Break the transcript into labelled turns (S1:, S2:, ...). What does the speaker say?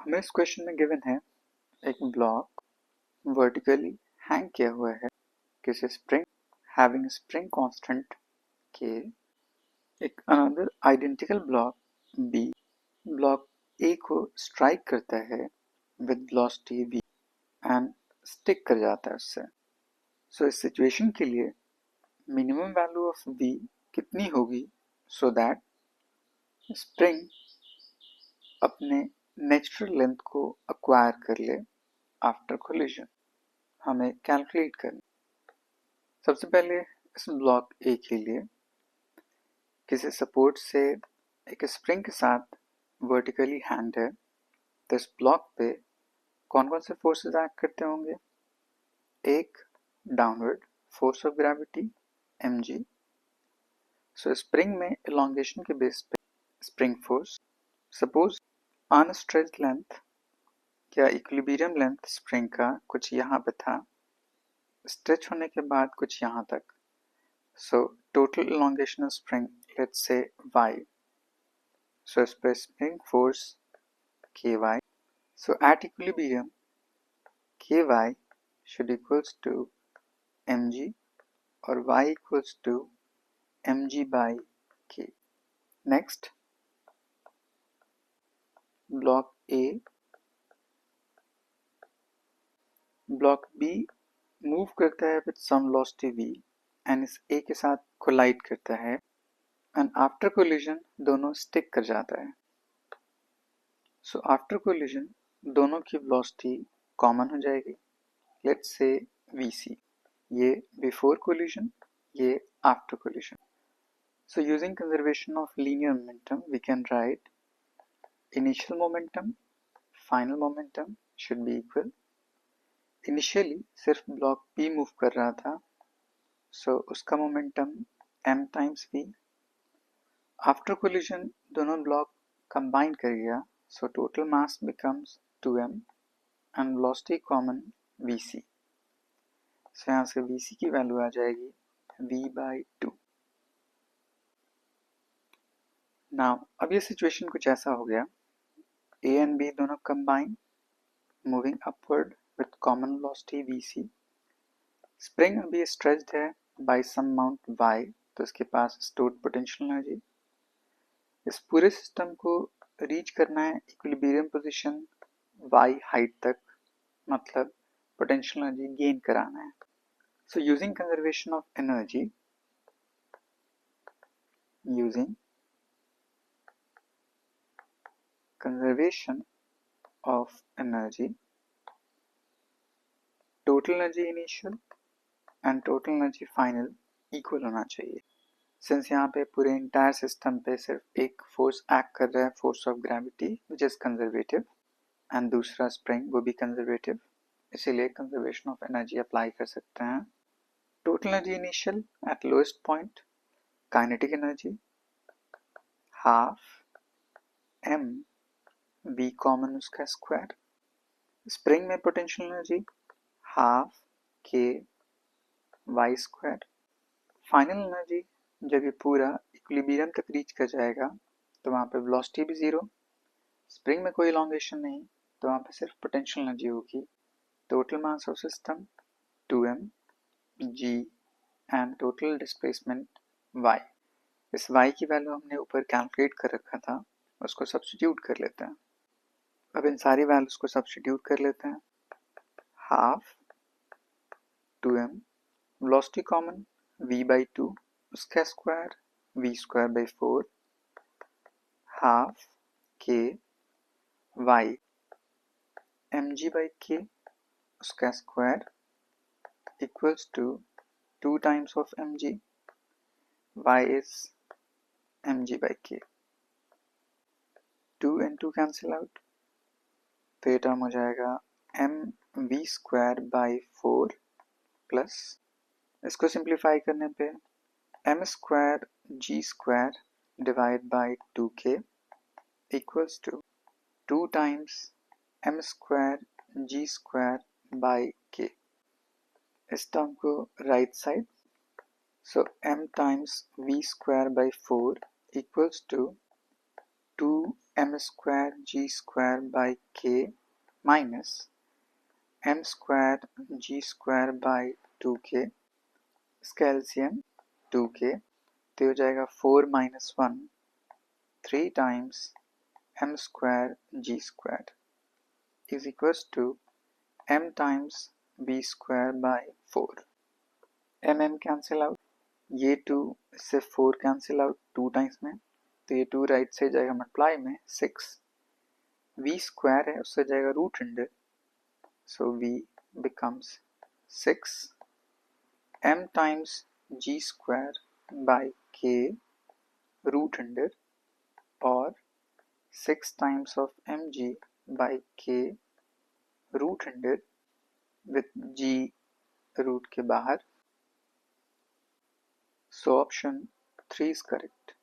S1: हमें इस क्वेश्चन में गिवन है एक ब्लॉक वर्टिकली हैंग किया हुआ है किसी स्प्रिंग हैविंग स्प्रिंग कांस्टेंट के। एक another identical block B block A को स्ट्राइक करता है with velocity v and stick कर जाता है उससे। सो इस सिचुएशन के लिए मिनिमम वैल्यू ऑफ v कितनी होगी सो दैट स्प्रिंग अपने नेचुरल लेंथ को अक्वायर कर ले आफ्टर कोलिजन। हमें कैलकुलेट करना। सबसे पहले इस ब्लॉक ए के लिए किसी सपोर्ट से एक स्प्रिंग के साथ वर्टिकली हैंग है, तो इस ब्लॉक पे कौन कौन से फोर्सेस एक्ट करते होंगे। एक downward force of gravity mg। So spring में इलोंगेशन के बेस पे spring force. Suppose unstretched length या इक्विलिब्रियम लेंथ स्प्रिंग का कुछ यहाँ पे था, स्ट्रेच होने के बाद कुछ यहाँ तक। So total elongation of spring let's say y। सो इस पे spring force ky। So at equilibrium ky should equals to mg और y equals to mg by k। Next block A, block B move करता है with some velocity v and इस A के साथ collide करता है एंड आफ्टर कोलिजन दोनों stick कर जाता है। सो आफ्टर कोलिजन दोनों की वेलोसिटी कॉमन हो जाएगी। लेट्स से vc, ये बिफोर कोलिजन, ये after collision. So using conservation of linear momentum, we can write initial momentum, final momentum should be equal. Initially सिर्फ ब्लॉक P मूव कर रहा था, so उसका momentum m times v। After collision दोनों block combine कर गया, so total mass becomes 2m and velocity common vc। so यहाँ से vc की वैल्यू आ जाएगी v by 2। नाउ अब ये सिचुएशन कुछ ऐसा हो गया, A and B दोनों combine moving upward with common velocity vc। Spring अभी स्ट्रेच्ड है बाय सम अमाउंट y, तो इसके पास स्टोर्ड पोटेंशियल एनर्जी। इस पूरे सिस्टम को रीच करना है इक्विलिब्रियम पोजीशन y हाइट तक, मतलब पोटेंशियल एनर्जी गेन कराना है। So using conservation of energy, using conservation of energy, total energy initial and total energy final equal होना चाहिए। सिंस यहाँ पे पूरे इंटायर सिस्टम पे सिर्फ एक फोर्स एक्ट कर रहा है, force of gravity which is conservative, and दूसरा स्प्रिंग वो भी कंजर्वेटिव, इसीलिए कंजर्वेशन ऑफ एनर्जी अप्लाई कर सकते हैं। Total energy initial eight lowest point, kinetic energy half m v common उसका स्क्वायर। स्प्रिंग में potential energy half k y square. Final energy जब ये पूरा इक्विलिब्रियम तक रीच कर जाएगा तो वहाँ पे वेलोसिटी भी जीरो, स्प्रिंग में कोई इलोंगेशन नहीं, तो वहाँ पे सिर्फ पोटेंशियल एनर्जी होगी। Total mass of system 2m g and total displacement y। इस y की वैल्यू हमने ऊपर कैलकुलेट कर रखा था, उसको सब्स्टिट्यूट कर लेते हैं। अब इन सारी वैल्यूज को सब्स्टिट्यूट कर लेते हैं। Half 2m, velocity common v by 2, उसका square v square by 4, half k y mg by k उसका square equals to 2 times of mg, y is mg by k। 2 and 2 cancel out, तो ये term हो जाएगा mv square by 4 plus, इसको simplify करने पे m square g square divide by 2k equals to 2 times m square g square by k। इस term को right side, so m times v square by 4 equals to 2 m square g square by k minus m square g square by 2k, इसका LCM 2k, तो हो जाएगा 4 minus 1 3 times m square g square is equals to m times b square by 4. m cancel out, ये 2 इससे 4 cancel out 2 times में, तो ये 2 right से जाएगा मल्टीप्लाई में 6, v स्क्वायर है उससे जाएगा root under, so v becomes 6 m times g square by k root under, और 6 times of mg by k root under with g root के बाहर, so option 3 is correct.